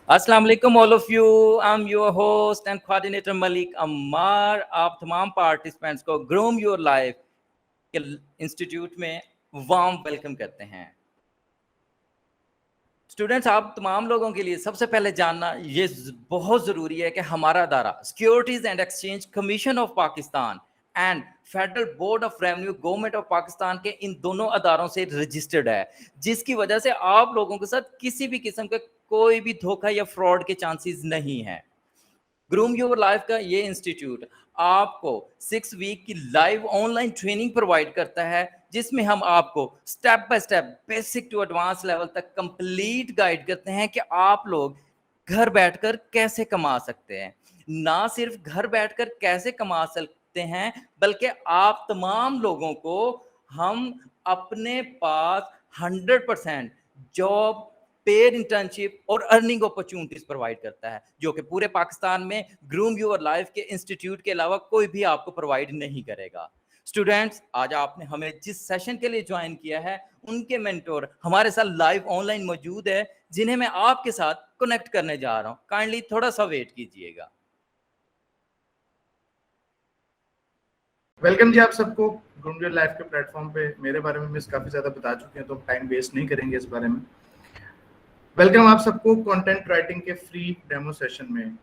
अस्सलाम वालेकुम all of you. I am your host and coordinator Malik Ammar. आप तमाम पार्टिसिपेंट्स को ग्रूम योर लाइफ के इंस्टीट्यूट में वार्म वेलकम करते हैं। स्टूडेंट्स, आप तमाम लोगों के लिए सबसे पहले जानना ये बहुत ज़रूरी है कि हमारा अदारा securities and exchange commission of Pakistan and federal board of revenue government of Pakistan के इन दोनों अदारों से रजिस्टर्ड है, जिसकी वजह से आप लोगों के साथ किसी भी किस्म का कोई भी धोखा या फ्रॉड के चांसेस नहीं है। ग्रूम योर लाइफ का ये इंस्टीट्यूट आपको 6 वीक की लाइव ऑनलाइन ट्रेनिंग प्रोवाइड करता है, जिसमें हम आपको step by step basic to advance level तक कंप्लीट गाइड करते हैं कि आप लोग घर बैठकर कैसे कमा सकते हैं। ना सिर्फ घर बैठकर कैसे कमा सकते हैं, बल्कि आप तमाम लोगों को हम अपने पास 100% जॉब, पेड इंटर्नशिप और अर्निंग अपॉर्चुनिटीज प्रोवाइड करता है, जो कि पूरे पाकिस्तान में ग्रूम योर लाइफ के इंस्टीट्यूट के अलावा कोई भी आपको प्रोवाइड नहीं करेगा। स्टूडेंट्स, आज आपने हमें जिस सेशन के लिए ज्वाइन किया है, उनके मेंटोर हमारे साथ लाइव ऑनलाइन मौजूद है, जिन्हें मैं आपके साथ कनेक्ट करने जा रहा हूं। काइंडली थोड़ा सा वेट कीजिएगा। वेलकम जी आप सबको ग्रूम योर लाइफ के प्लेटफॉर्म पे। मेरे बारे में मिस काफ़ी ज़्यादा बता चुके हैं, तो टाइम वेस्ट नहीं करेंगे इस बारे में। वेलकम आप सबको कंटेंट राइटिंग के फ्री डेमो सेशन में।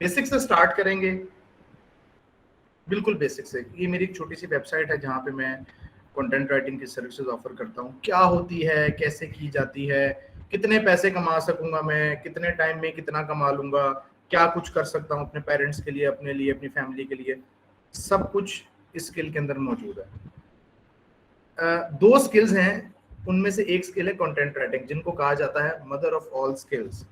बेसिक से स्टार्ट करेंगे, बिल्कुल बेसिक से। ये मेरी एक छोटी सी वेबसाइट है जहाँ पे मैं कंटेंट राइटिंग की सर्विसेज ऑफर करता हूँ। क्या होती है, कैसे की जाती है, कितने पैसे कमा सकूंगा मैं, कितने टाइम में कितना कमा लूंगा, क्या कुछ कर सकता हूँ अपने पेरेंट्स के लिए, अपने लिए, अपनी फैमिली के लिए, सब कुछ इस स्किल के अंदर मौजूद है। दो स्किल्स हैं, उनमें से एक स्किल है कंटेंट राइटिंग, जिनको कहा जाता है मदर ऑफ ऑल स्किल्स।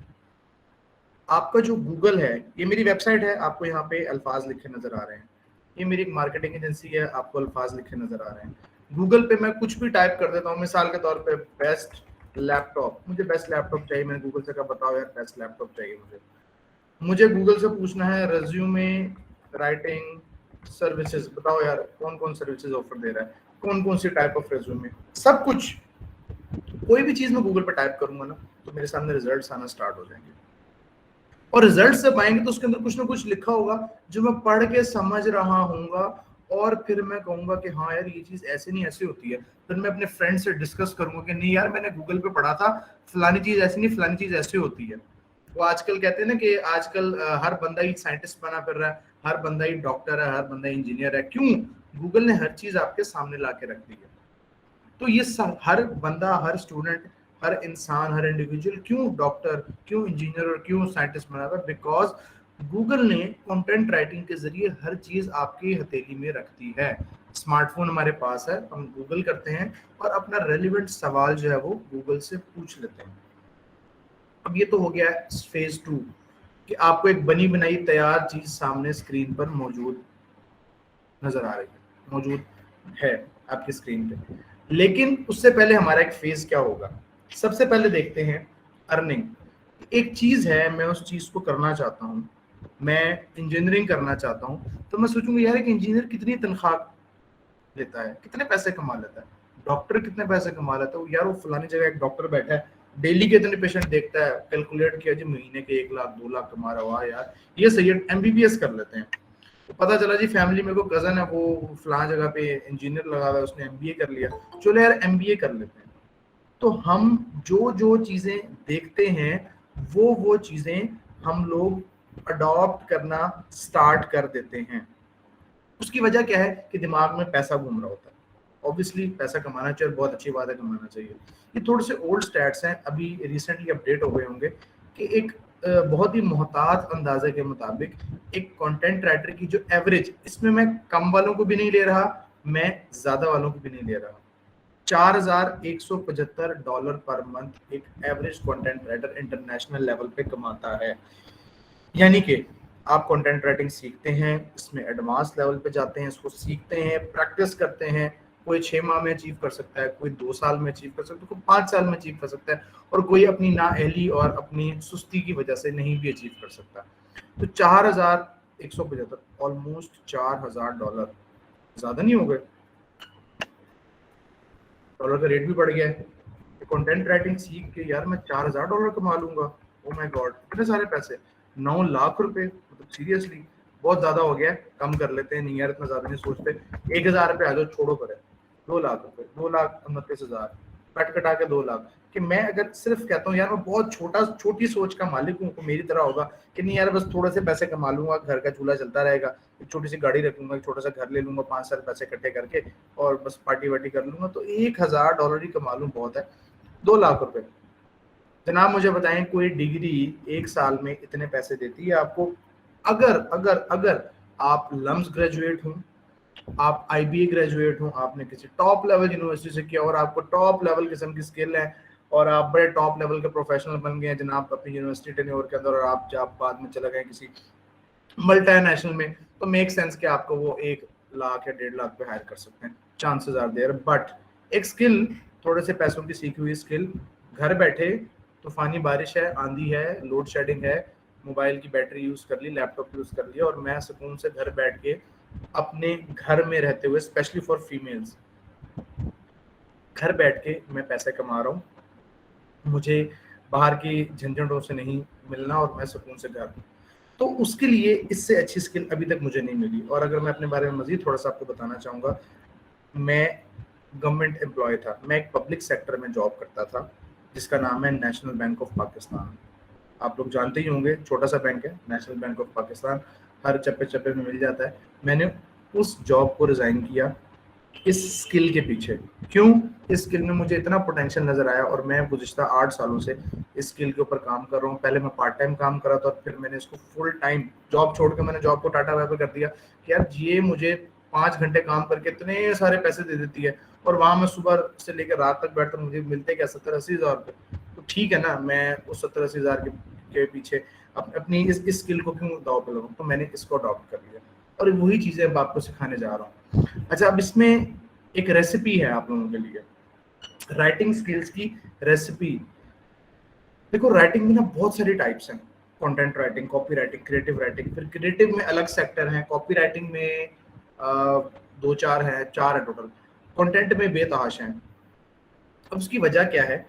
आपका जो गूगल है, ये मेरी वेबसाइट है, आपको यहाँ पे अल्फाज लिखे नजर आ रहे हैं। ये मेरी एक मार्केटिंग एजेंसी है, आपको अल्फाज लिखे नजर आ रहे हैं। गूगल पे मैं कुछ भी टाइप कर देता हूँ, मिसाल के तौर पे बेस्ट लैपटॉप, मुझे बेस्ट लैपटॉप चाहिए। मैंने गूगल से कहा बताओ यार बेस्ट लैपटॉप चाहिए मुझे गूगल से पूछना है रेज्यूमे राइटिंग सर्विसेज, बताओ यार कौन कौन सर्विसेज ऑफर दे रहा है, कौन कौन सी टाइप ऑफ रेज्यूमे, सब कुछ। कोई भी चीज मैं गूगल पे टाइप करूंगा ना, तो मेरे सामने रिजल्ट्स आना स्टार्ट हो जाएंगे। और रिजल्ट जब आएंगे तो उसके अंदर कुछ ना कुछ लिखा होगा जो मैं पढ़ के समझ रहा हूँगा, और फिर मैं कहूंगा कि हाँ यार ये चीज ऐसे नहीं ऐसे होती है। फिर मैं अपने फ्रेंड से डिस्कस करूंगा कि नहीं यार मैंने गूगल पे पढ़ा था, फलानी चीज ऐसी नहीं फलानी चीज ऐसे होती है। वो आजकल कहते हैं ना कि आजकल हर बंदा ही साइंटिस्ट बना फिर रहा है, हर बंदा ही डॉक्टर है, हर बंदा इंजीनियर है। क्यों? गूगल ने हर चीज आपके सामने ला के रख दी है। तो ये हर बंदा, हर स्टूडेंट, हर इंसान, हर इंडिविजुअल क्यों डॉक्टर, क्यों इंजीनियर और क्यों साइंटिस्ट बना था? बिकॉज गूगल ने कंटेंट राइटिंग के जरिए हर चीज आपकी हथेली में रख दी है। स्मार्टफोन हमारे पास है, हम गूगल करते हैं और अपना रेलिवेंट सवाल जो है वो गूगल से पूछ लेते हैं। अब ये तो हो गया है फेज 2 कि आपको एक बनी बनाई तैयार चीज सामने स्क्रीन पर मौजूद नजर आ रही है, मौजूद है आपकी स्क्रीन पे। लेकिन उससे पहले हमारा एक फेज क्या होगा? सबसे पहले देखते हैं अर्निंग। एक चीज है, मैं उस चीज को करना चाहता हूँ, मैं इंजीनियरिंग करना चाहता हूँ, तो मैं सोचूंगा यार एक इंजीनियर कितनी तनख्वाह लेता है, कितने पैसे कमा लेता है। डॉक्टर कितने पैसे कमा लेता है, यार वो फलानी जगह एक डॉक्टर बैठा है, डेली के इतने पेशेंट देखता है, कैलकुलेट किया जी महीने के 1 लाख 2 लाख कमा रहा है, यार ये सही है, एमबीबीएस कर लेते हैं। तो पता चला जी फैमिली में कोई कजन है वो फलां जगह पे इंजीनियर लगा हुआ है, उसने एमबीए कर लिया, चलो यार एमबीए कर लेते हैं। तो हम जो जो चीजें देखते हैं वो चीजें हम लोग अडॉप्ट करना स्टार्ट कर देते हैं। उसकी वजह क्या है कि दिमाग में पैसा घूम रहा होता है। ऑब्वियसली पैसा कमाना चाहिए, बहुत अच्छी बात है, कमाना चाहिए। ये थोड़े से ओल्ड स्टैट्स हैं, अभी रिसेंटली अपडेट हो गए होंगे कि एक बहुत ही मोहतात अंदाजे के मुताबिक एक कंटेंट राइटर की जो एवरेज, इसमें मैं कम वालों को भी नहीं ले रहा, मैं ज्यादा वालों को भी नहीं ले रहा, $4175 पर मंथ एक average content writer international level पे कमाता है। यानी कि आप कंटेंट राइटिंग सीखते हैं, इसमें एडवांस लेवल पे जाते हैं, इसको सीखते हैं, प्रैक्टिस करते हैं। कोई 6 माह में अचीव कर सकता है, कोई 2 साल में अचीव कर सकता है, कोई 5 साल में अचीव कर सकता है, और कोई अपनी नाअहली और अपनी सुस्ती की वजह से नहीं भी अचीव कर सकता। तो 4175, ऑलमोस्ट $4000, ज्यादा नहीं हो गए? डॉलर का रेट भी बढ़ गया है। कंटेंट राइटिंग सीख के यार मैं $4000 कमा लूंगा, ओ माय गॉड, इतने सारे पैसे, 9 लाख रुपए, मतलब सीरियसली बहुत ज्यादा हो गया है, कम कर लेते हैं, नहीं यार इतना ज्यादा नहीं सोचते, 1,000 रुपए आ जाओ, छोड़ो पर है, 2 लाख रुपए, 2,29,000 कट कटा के 2 लाख। कि मैं अगर सिर्फ कहता हूँ यार मैं बहुत छोटी सोच का मालिक हूँ, तो मेरी तरह होगा कि नहीं यार बस थोड़े से पैसे कमा लूंगा, घर का चूल्हा चलता रहेगा, एक छोटी सी गाड़ी रख लूंगा, एक छोटा सा घर ले लूंगा, 5 साल पैसे इकट्ठे करके और बस पार्टी वार्टी कर लूंगा, तो $1,000 ही कमा लूं बहुत है। 2 लाख रुपए, जनाब मुझे बताएं कोई डिग्री 1 साल में इतने पैसे देती है आपको? अगर अगर अगर आप लम्स ग्रेजुएट हो, आप IBA ग्रेजुएट हो, आपने किसी टॉप लेवल यूनिवर्सिटी से किया और आपको टॉप लेवल किस्म की स्किल है और आप बड़े टॉप लेवल के प्रोफेशनल बन गए हैं जनाब अपनी यूनिवर्सिटी टेन्योर के अंदर, और आप जब बाद में चले गए किसी मल्टीनेशनल में, तो मेक सेंस कि आपको वो 1 लाख या 1.5 लाख पे हायर कर सकते हैं, चांसेस आर देयर। बट एक स्किल, थोड़े से पैसों की सीखी हुई स्किल, घर बैठे, तूफानी बारिश है, आंधी है, लोड शेडिंग है, मोबाइल की बैटरी यूज कर ली, लैपटॉप यूज कर लिया, और मैं सुकून से घर बैठ के अपने घर में रहते हुए, स्पेशली फॉर फीमेल्स, घर बैठ के मैं पैसे कमा रहा हूँ, मुझे बाहर की झंझटों से नहीं मिलना और मैं सुकून से घर। तो उसके लिए इससे अच्छी स्किल अभी तक मुझे नहीं मिली। और अगर मैं अपने बारे में मजीद थोड़ा सा आपको बताना चाहूँगा, मैं गवर्नमेंट एम्प्लॉय था, मैं एक पब्लिक सेक्टर में जॉब करता था जिसका नाम है नेशनल बैंक ऑफ पाकिस्तान। आप लोग जानते ही होंगे, छोटा सा बैंक है नेशनल बैंक ऑफ पाकिस्तान, हर चप्पे चप्पे में मिल जाता है। मैंने उस जॉब को रिजाइन किया इस स्किल के पीछे। क्यों? इस स्किल में मुझे इतना पोटेंशियल नजर आया और मैं गुज़िश्ता 8 सालों से इस स्किल के ऊपर काम कर रहा हूँ। पहले मैं पार्ट टाइम काम कर रहा था और फिर मैंने इसको फुल टाइम, जॉब छोड़ के मैंने जॉब को टाटा वाई कर दिया कि यार ये मुझे 5 घंटे काम करके इतने सारे पैसे दे देती है और वहां मैं सुबह से लेकर रात तक बैठता, मुझे मिलते क्या 70-80 हज़ार रुपये। तो ठीक है ना, मैं उस 70-80 हज़ार के पीछे अपनी इस स्किल को क्यों दाव पे लगाऊं? तो मैंने इसको अडॉप्ट कर लिया और वही चीजें अब आपको सिखाने जा रहा हूँ। अच्छा, अब इसमें एक रेसिपी है आप लोगों के लिए, राइटिंग स्किल्स की रेसिपी। देखो राइटिंग में ना बहुत सारी टाइप्स हैं, content writing, copy writing, creative writing. फिर क्रिएटिव में अलग सेक्टर हैं, कॉपी राइटिंग में 2-4 है, 4 है टोटल, कंटेंट में बेतहाशा हैं। अब उसकी वजह क्या है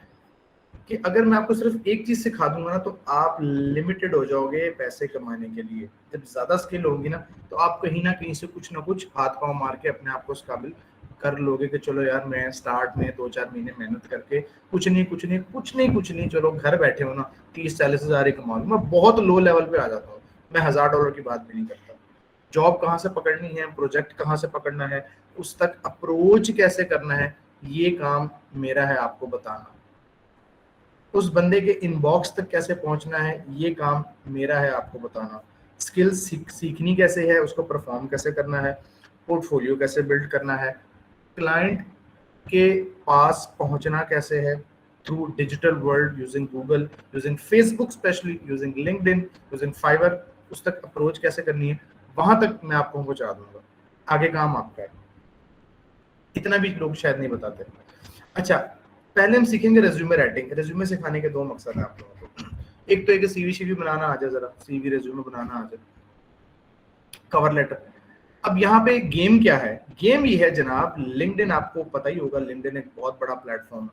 कि अगर मैं आपको सिर्फ एक चीज सिखा दूंगा ना तो आप लिमिटेड हो जाओगे पैसे कमाने के लिए। जब ज्यादा स्किल होगी ना तो आप कहीं ना कहीं से कुछ ना कुछ हाथ पांव मार के अपने आप को उस काबिल कर लोगे कि चलो यार मैं स्टार्ट में 2-4 महीने मेहनत करके कुछ नहीं चलो घर बैठे हो ना 30-40 हज़ार ही कमा लूँ। मैं बहुत लो लेवल पे आ जाता हूँ, मैं $1,000 की बात भी नहीं करता। जॉब कहाँ से पकड़नी है, प्रोजेक्ट कहाँ से पकड़ना है, उस तक अप्रोच कैसे करना है, ये काम मेरा है आपको बताना। उस बंदे के इनबॉक्स तक कैसे पहुंचना है, ये काम मेरा है आपको बताना। स्किल्स सीखनी कैसे है, उसको परफॉर्म कैसे करना है, पोर्टफोलियो कैसे बिल्ड करना है, क्लाइंट के पास पहुंचना कैसे है through digital world, using Google, using Facebook, specially using LinkedIn, using Fiverr, उस तक अप्रोच कैसे करनी है, वहां तक मैं आपको पहुंचा दूंगा। आगे काम आपका है, इतना भी लोग शायद नहीं बताते। अच्छा, पहले हम सीखेंगे रेज्यूमे राइटिंग। रेज्यूमे सिखाने के 2 मकसद हैं आप लोगों को। एक तो एक सीवी बनाना आ जाए, जरा सीवी रेज्यूमे बनाना आ जाए, कवर लेटर। अब यहाँ पे गेम क्या है? गेम ये है जनाब, लिंक्डइन आपको पता ही होगा, लिंक्डइन एक बहुत बड़ा प्लेटफॉर्म है,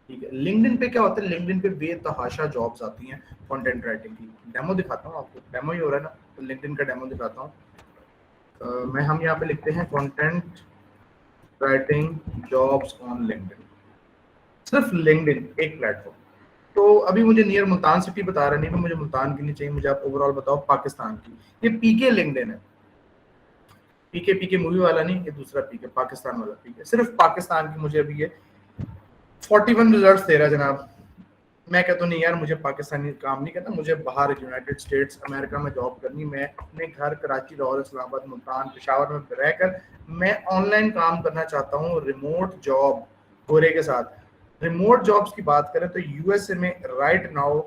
ठीक है। लिंक्डइन पे क्या होता है, लिंक्डइन पे बेतहाशा जॉब्स आती हैं कंटेंट राइटिंग की। डेमो दिखाता हूँ आपको, डेमो ही हो रहा है ना, तो लिंक्डइन का डेमो दिखाता हूँ। मैं हम यहाँ पे लिखते हैं content writing jobs on LinkedIn, सिर्फ लिंक्डइन एक प्लेटफॉर्म। तो अभी मुझे नियर मुल्तान सिटी बता रहे, नहीं मुझे मुल्तान की नहीं चाहिए, मुझे आप ओवरऑल बताओ पाकिस्तान की। ये पीके लिंक्डइन है, पीके मूवी वाला नहीं, ये दूसरा पीके, पाकिस्तान वाला पीके। सिर्फ पाकिस्तान की मुझे अभी ये 41 रिजल्ट्स दे रहा है जनाब। मैं कहता हूँ नहीं यार, मुझे पाकिस्तानी काम नहीं करना, मुझे बाहर यूनाइटेड स्टेट्स अमेरिका में जॉब करनी। मैं अपने घर कराची, लाहौर, इस्लामाबाद, मुल्तान, पेशावर में रहकर मैं ऑनलाइन काम करना चाहता हूँ, रिमोट जॉब गोरे के साथ। रिमोट जॉब्स की बात करें तो यूएसए में right now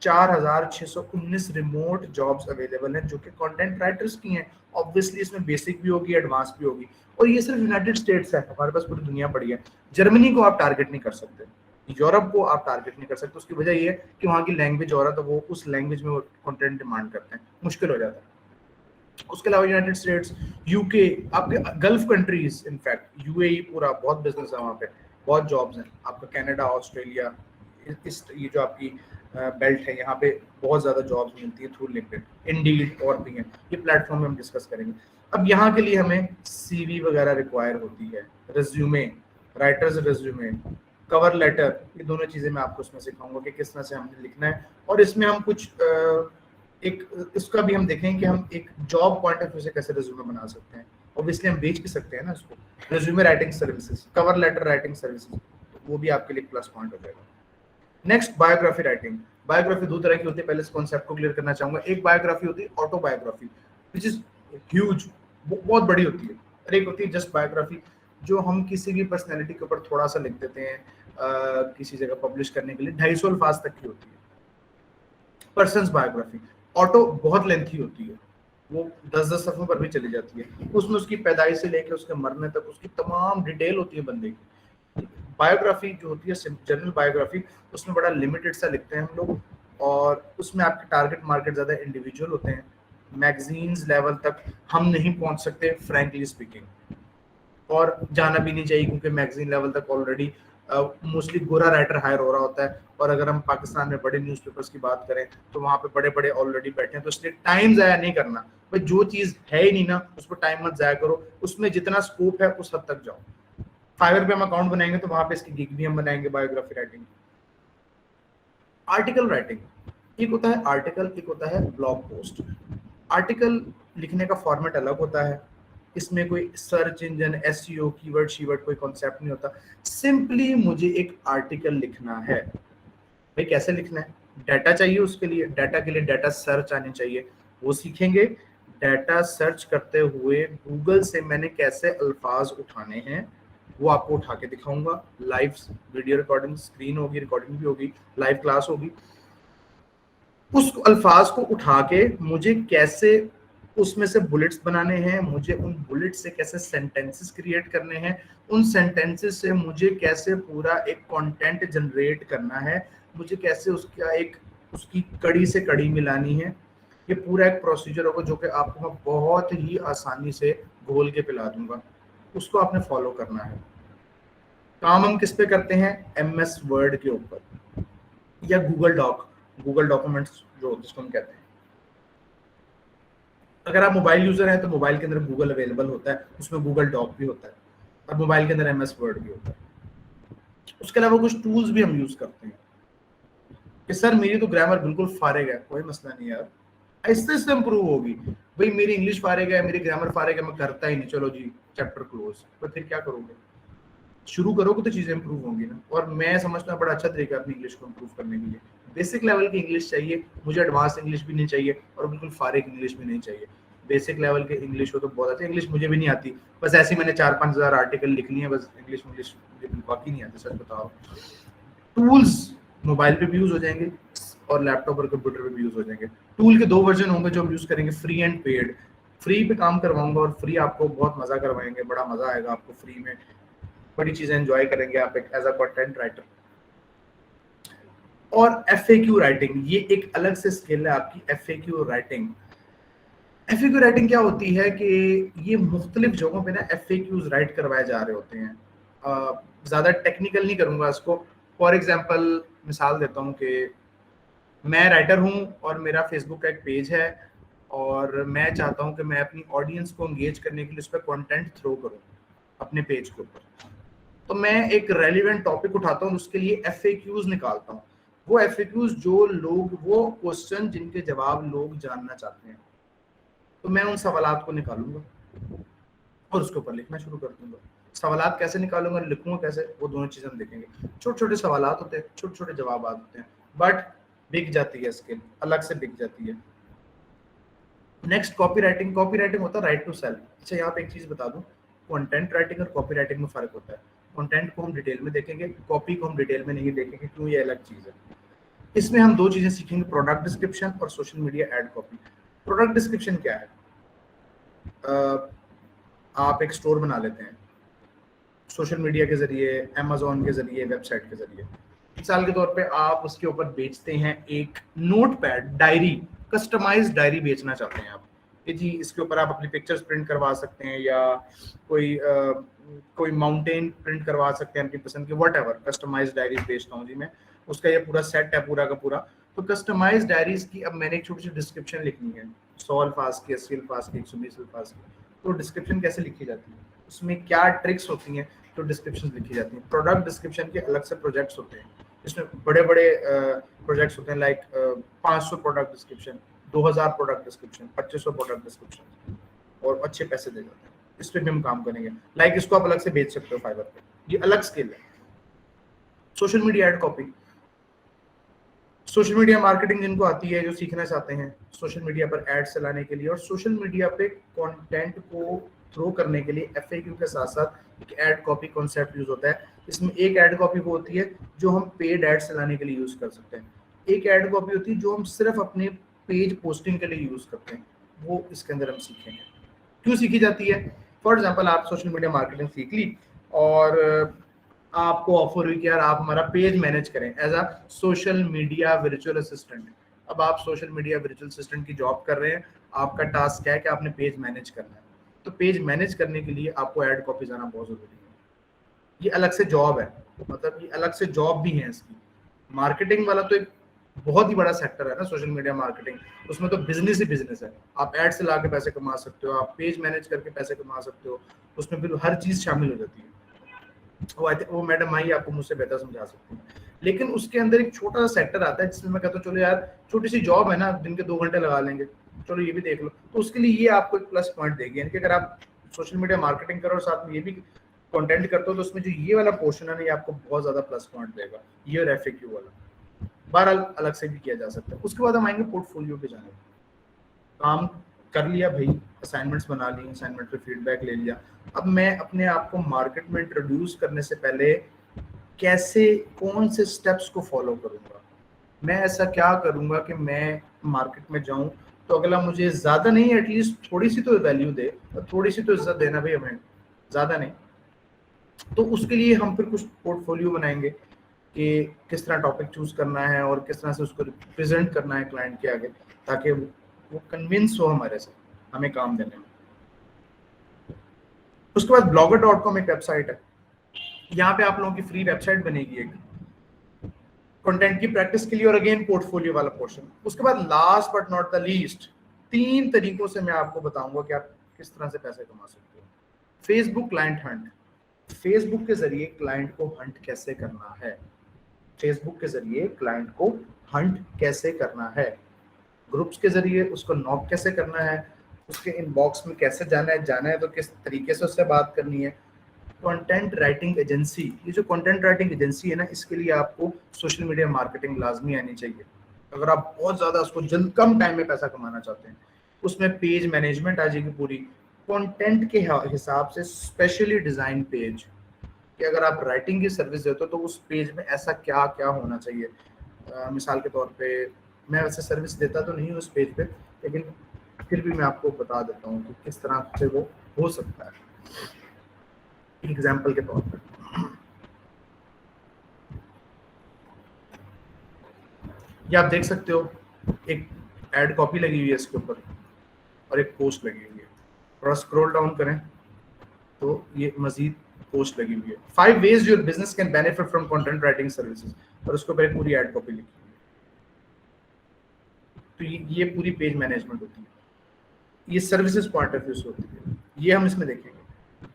4,619 remote jobs available हैं जो कि कंटेंट राइटर्स की हैं। ऑब्वियसली इसमें बेसिक भी होगी, एडवांस भी होगी, और ये सिर्फ यूनाइटेड स्टेट्स है, हमारे पास पूरी दुनिया पड़ी है। जर्मनी को आप टारगेट नहीं कर सकते, यूरोप को आप टारगेट नहीं कर सकते। उसकी वजह ये है कि वहाँ की लैंग्वेज और है, तो वो उस लैंग्वेज में वो कंटेंट डिमांड करते हैं, मुश्किल हो जाता है। उसके अलावा यूनाइटेड स्टेट्स, यूके, आपके गल्फ कंट्रीज, इनफैक्ट यूएई पूरा बहुत बिजनेस है वहाँ पे, बहुत जॉब्स हैं। आपका कनाडा, ऑस्ट्रेलिया, इस ये जो आपकी बेल्ट है, यहाँ पे बहुत ज़्यादा जॉब्स मिलती है थ्रू लिंक्डइन, इंडीड और भी हैं, ये प्लेटफॉर्म हम डिस्कस करेंगे। अब यहाँ के लिए हमें सीवी वगैरह रिक्वायर होती है, resume, writers resume, cover letter, ये दोनों चीज़ें मैं आपको उसमें सिखाऊंगा कि किस तरह से हमने लिखना है। और इसमें हम कुछ एक इसका भी हम देखेंगे कि हम एक जॉब पॉइंट ऑफ व्यू से कैसे रिज्यूमे बना सकते हैं। ऑब्वियसली हम बेच भी सकते हैं ना इसको, resume writing services, cover letter writing services, तो वो भी आपके लिए प्लस पॉइंट हो जाएगा। Next, biography writing. बायोग्राफी दो तरह की होती है, पहले इस कॉन्सेप्ट को क्लियर करना चाहूंगा। एक बायोग्राफी होती है ऑटोबायोग्राफी, विच इज ह्यूज, बहुत बड़ी होती है। और एक होती है जस्ट बायोग्राफी, जो हम किसी भी पर्सनैलिटी के ऊपर थोड़ा सा लिख देते हैं किसी जगह पब्लिश करने के लिए, 250 अल्फाज तक की होती है पर्सन्स बायोग्राफी। ऑटो बहुत लेंथी होती है, वो 10-10 सफ़ों पर भी चली जाती है, उसमें उसकी पैदाइश से लेकर उसके मरने तक उसकी तमाम डिटेल होती है बंदे की। बायोग्राफी जो होती है जनरल बायोग्राफी, उसमें बड़ा लिमिटेड सा लिखते हैं हम लोग, और उसमें आपके टारगेट मार्केट ज़्यादा इंडिविजुअल होते हैं, मैगजीन्स लेवल तक हम नहीं पहुंच सकते फ्रैंकली स्पीकिंग, और जाना भी नहीं चाहिए क्योंकि मैगजीन लेवल तक ऑलरेडी मोस्टली गोरा राइटर हायर हो रहा होता है। और अगर हम पाकिस्तान में बड़े न्यूज़पेपर्स की बात करें तो वहाँ पे बड़े बड़े ऑलरेडी बैठे हैं, तो इसलिए टाइम ज़ाया नहीं करना भाई, जो चीज़ है ही नहीं ना उस पर टाइम मत ज़ाया करो, उसमें जितना स्कोप है उस हद तक जाओ। फाइवर पे हम अकाउंट बनाएंगे तो वहाँ पे इसकी गिग भी हम बनाएंगे बायोग्राफी राइटिंग। आर्टिकल राइटिंग, एक होता है आर्टिकल, एक होता है ब्लॉग पोस्ट। आर्टिकल लिखने का फॉर्मेट अलग होता है, इसमें कोई सर्च इंजन, एसईओ, कीवर्ड शीवर्ड कोई कॉन्सेप्ट नहीं होता, सिंपली मुझे एक आर्टिकल लिखना है। भाई कैसे लिखना है, डाटा चाहिए उसके लिए, डाटा के लिए डाटा सर्च आनी चाहिए, वो सीखेंगे। डाटा सर्च करते हुए गूगल से मैंने कैसे अल्फाज उठाने हैं वो आपको उठा के दिखाऊंगा। लाइव वीडियो रिकॉर्डिंग, स्क्रीन होगी, रिकॉर्डिंग भी होगी, लाइव क्लास होगी। उस अल्फाज को उठा के मुझे कैसे उसमें से बुलेट्स बनाने हैं, मुझे उन बुलेट्स से कैसे सेंटेंसेस क्रिएट करने हैं, उन सेंटेंसेस से मुझे कैसे पूरा एक कंटेंट जनरेट करना है, मुझे कैसे उसका एक उसकी कड़ी से कड़ी मिलानी है। ये पूरा एक प्रोसीजर होगा जो कि आपको मैं बहुत ही आसानी से घोल के पिला दूंगा, उसको आपने फॉलो करना है। काम हम किस पे करते हैं, MS वर्ड के ऊपर या गूगल डॉक्यूमेंट्स जो जिसको हम कहते हैं। अगर आप मोबाइल यूजर हैं तो मोबाइल के अंदर गूगल अवेलेबल होता है, उसमें गूगल डॉक भी होता है, और मोबाइल के अंदर MS वर्ड भी होता है। उसके अलावा कुछ टूल्स भी हम यूज करते हैं कि सर मेरी तो ग्रामर बिल्कुल फारिग है, कोई मसला नहीं यार, आहिस्ते आहिस्ते इंप्रूव होगी। भाई मेरी इंग्लिश फारिग है, मेरी ग्रामर फारिग है, मैं करता ही नहीं, चलो जी चैप्टर क्लोज, तो फिर क्या करोगे, शुरू करोगे तो चीजें इंप्रूव होंगी ना। और मैं समझता हूँ बड़ा अच्छा तरीका है अपनी इंग्लिश को इंप्रूव करने के लिए। बेसिक लेवल की इंग्लिश चाहिए मुझे, एडवांस इंग्लिश भी नहीं चाहिए और बिल्कुल फारिग इंग्लिश भी नहीं चाहिए। बेसिक लेवल की इंग्लिश हो तो बहुत अच्छा। इंग्लिश मुझे भी नहीं आती, बस ऐसे मैंने 4-5 हज़ार आर्टिकल लिख लिए हैं, बस इंग्लिश मुझे बाकी नहीं आती, सच बताओ। टूल्स मोबाइल पे भी यूज हो जाएंगे और लैपटॉप और कंप्यूटर पे भी यूज हो जाएंगे। टूल के 2 वर्जन होंगे जो हम यूज करेंगे, फ्री एंड पेड। फ्री पे काम करवाऊंगा और फ्री आपको बहुत मजा करवाएंगे, बड़ा मजा आएगा आपको फ्री में, बड़ी चीजें एंजॉय करेंगे आप एक एज अ कंटेंट राइटर। और FAQ राइटिंग, ये एक अलग से स्किल है आपकी, FAQ राइटिंग। FAQ राइटिंग क्या होती है कि ये मुख्तलिफ जगहों पे ना FAQs राइट करवाए जा रहे होते हैं। ज़्यादा टेक्निकल नहीं करूँगा इसको। फॉर एग्जांपल मिसाल देता हूँ कि मैं राइटर हूँ और मेरा फेसबुक का एक पेज है और मैं चाहता हूँ कि मैं अपनी ऑडियंस को एंगेज करने के लिए उस पर कंटेंट थ्रो करूँ अपने पेज के ऊपर। तो मैं एक रेलिवेंट टॉपिक उठाता हूँ, उसके लिए FAQs निकालता हूँ। वो FAQs जो लोग, वो क्वेश्चन जिनके जवाब लोग जानना चाहते हैं, तो मैं उन सवालात को निकालूंगा और उसके ऊपर लिखना शुरू कर दूंगा। सवालात कैसे निकालूंगा, लिखूंगा कैसे, वो दोनों चीजें हम देखेंगे। छोटे छोटे सवालात होते हैं, छोटे छोटे जवाब होते हैं, बट बिक जाती है स्किल, अलग से बिक जाती है। Next, copy writing. Copy writing होता है राइट टू सेल। अच्छा यहाँ पे एक चीज बता दूं, कंटेंट राइटिंग और कॉपी राइटिंग में फर्क होता है। कंटेंट को हम डिटेल में देखेंगे, कॉपी को हम डिटेल में नहीं देखेंगे, क्यों, ये अलग चीज है। इसमें हम 2 चीजें सीखेंगे, प्रोडक्ट डिस्क्रिप्शन और social media ad copy. Product description क्या है, आप एक स्टोर बना लेते हैं सोशल मीडिया के जरिए, Amazon के जरिए, वेबसाइट के जरिए। मिसाल के तौर पे आप उसके ऊपर बेचते हैं एक नोटपैड, डायरी, कस्टमाइज्ड डायरी बेचना चाहते हैं आप, कि जी इसके ऊपर आप अपनी पिक्चर्स प्रिंट करवा सकते हैं या कोई माउंटेन प्रिंट करवा सकते हैं अपनी पसंद की, व्हाटएवर कस्टमाइज्ड डायरीज बेचता हूँ जी मैं, उसका ये पूरा सेट है पूरा का पूरा। तो कस्टमाइज्ड डायरीज की अब मैंने एक छोटी सी डिस्क्रिप्शन लिखनी है, 100 अल्फाज की, 80 अल्फाज की, 120 अल्फाज की। तो डिस्क्रिप्शन कैसे लिखी जाती है, उसमें क्या ट्रिक्स होती हैं, तो डिस्क्रिप्शन लिखी जाती हैं। प्रोडक्ट डिस्क्रिप्शन के अलग से प्रोजेक्ट्स होते हैं, इसमें बड़े बड़े प्रोजेक्ट्स होते हैं, like 500 product description, 2000 product description, 2500 product description, और अच्छे पैसे दे जाते हैं। इस पे भी हम काम करेंगे, लाइक इसको आप अलग से बेच सकते हो फाइवर पे, ये अलग स्किल है। Social media ad copy, social media marketing जिनको आती है, जो सीखना चाहते हैं सोशल मीडिया पर एड्स चलाने के लिए और सोशल मीडिया पे कंटेंट को थ्रो करने के लिए, एफएक्यू के साथ साथ एक एड कॉपी कॉन्सेप्ट यूज होता है। इसमें एक एड कॉपी वो होती है जो हम पेड एड्स चलाने के लिए यूज कर सकते हैं, एक एड कॉपी होती है जो हम सिर्फ अपने पेज पोस्टिंग के लिए यूज करते हैं, वो इसके अंदर हम सीखेंगे। क्यों सीखी जाती है? फॉर एग्जाम्पल आप सोशल मीडिया मार्केटिंग सीख ली और आपको ऑफर हुई कि यार आप हमारा पेज मैनेज करें as a social media virtual assistant. अब आप सोशल मीडिया वर्चुअल असिस्टेंट की जॉब कर रहे हैं, आपका टास्क है कि आपने पेज मैनेज करना है। तो पेज मैनेज करने के लिए आपको एड कॉपी जाना बहुत जरूरी है, ये अलग से जॉब है, मतलब ये अलग से जॉब भी है इसकी। मार्केटिंग वाला तो एक बहुत ही बड़ा सेक्टर है ना सोशल मीडिया मार्केटिंग, उसमें तो बिजनेस ही बिजनेस है। आप एड से ला के पैसे कमा सकते हो, आप पेज मैनेज करके पैसे कमा सकते हो, उसमें फिर हर चीज शामिल हो जाती है। वो मैडम आई आपको मुझसे बेहतर समझा सकती है। लेकिन उसके अंदर एक छोटा सा सेक्टर आता है जिसमें मैं कहता हूँ चलो यार छोटी सी जॉब है ना, दिन के 2 घंटे लगा लेंगे, चलो ये भी देख लो। तो उसके लिए ये आपको एक प्लस पॉइंट देगी, यानी कि अगर आप सोशल मीडिया मार्केटिंग करो और साथ में ये भी कंटेंट करते हो तो उसमें जो ये वाला पोर्शन है ना, ये आपको बहुत ज्यादा प्लस पॉइंट देगा, ये और एफएक्यू वाला। बहरहाल अलग से भी किया जा सकता है। उसके बाद हम आएंगे पोर्टफोलियो पे जाने। काम कर लिया भाई, असाइनमेंट्स बना ली, असाइनमेंट पे फीडबैक ले लिया, अब मैं अपने आप को मार्केट में इंट्रोड्यूस करने से पहले कैसे, कौन से स्टेप्स को फॉलो करूंगा, मैं ऐसा क्या करूंगा कि मैं मार्केट में जाऊं तो अगला मुझे ज्यादा नहीं एटलीस्ट थोड़ी सी तो वैल्यू दे, और थोड़ी सी तो इज्जत देना भाई हमें, ज्यादा नहीं। तो उसके लिए हम फिर कुछ पोर्टफोलियो बनाएंगे कि किस तरह टॉपिक चूज करना है और किस तरह से उसको प्रेजेंट करना है क्लाइंट के आगे, ताकि वो कन्विंस हो हमारे से हमें काम देने में। उसके बाद blogger.com एक वेबसाइट है, यहाँ पे आप लोगों की फ्री वेबसाइट बनेगी एक कंटेंट की प्रैक्टिस के लिए, और अगेन पोर्टफोलियो वाला पोर्शन। उसके बाद last but not the least, 3 तरीकों से मैं आपको बताऊंगा कि आप किस तरह से पैसे कमा सकते हो। फेसबुक क्लाइंट हंट, फेसबुक के जरिए क्लाइंट को हंट कैसे करना है, फेसबुक के जरिए क्लाइंट को हंट कैसे करना है, ग्रुप्स के जरिए उसको नॉक कैसे करना है, उसके इनबॉक्स में कैसे जाना है तो किस तरीके से उससे बात करनी है। कंटेंट राइटिंग एजेंसी, ये जो कंटेंट राइटिंग एजेंसी है ना, इसके लिए आपको सोशल मीडिया मार्केटिंग लाजमी आनी चाहिए अगर आप बहुत ज्यादा उसको जल्द कम टाइम में पैसा कमाना चाहते हैं। उसमें पेज मैनेजमेंट आ जाएगी पूरी, कंटेंट के हिसाब से स्पेशली डिजाइन पेज, कि अगर आप राइटिंग की सर्विस देते हो तो उस पेज में ऐसा क्या क्या होना चाहिए। मिसाल के तौर पे मैं वैसे सर्विस देता तो नहीं हूँ उस पेज पे, लेकिन फिर भी मैं आपको बता देता हूँ कि किस तरह से वो हो सकता है एग्जाम्पल के तौर पे। ये आप देख सकते हो एक एड कॉपी लगी हुई है इसके ऊपर और एक पोस्ट लगी हुई है, थोड़ा स्क्रॉल डाउन करें तो ये मजीद पोस्ट लगी हुई है, 5 ways your business can benefit from content writing services, और उसके ऊपर एक पूरी एड कॉपी लिखी हुई है। तो ये पूरी पेज मैनेजमेंट होती है, ये सर्विसेज पॉइंट ऑफ व्यू से होती है, ये हम इसमें देखेंगे।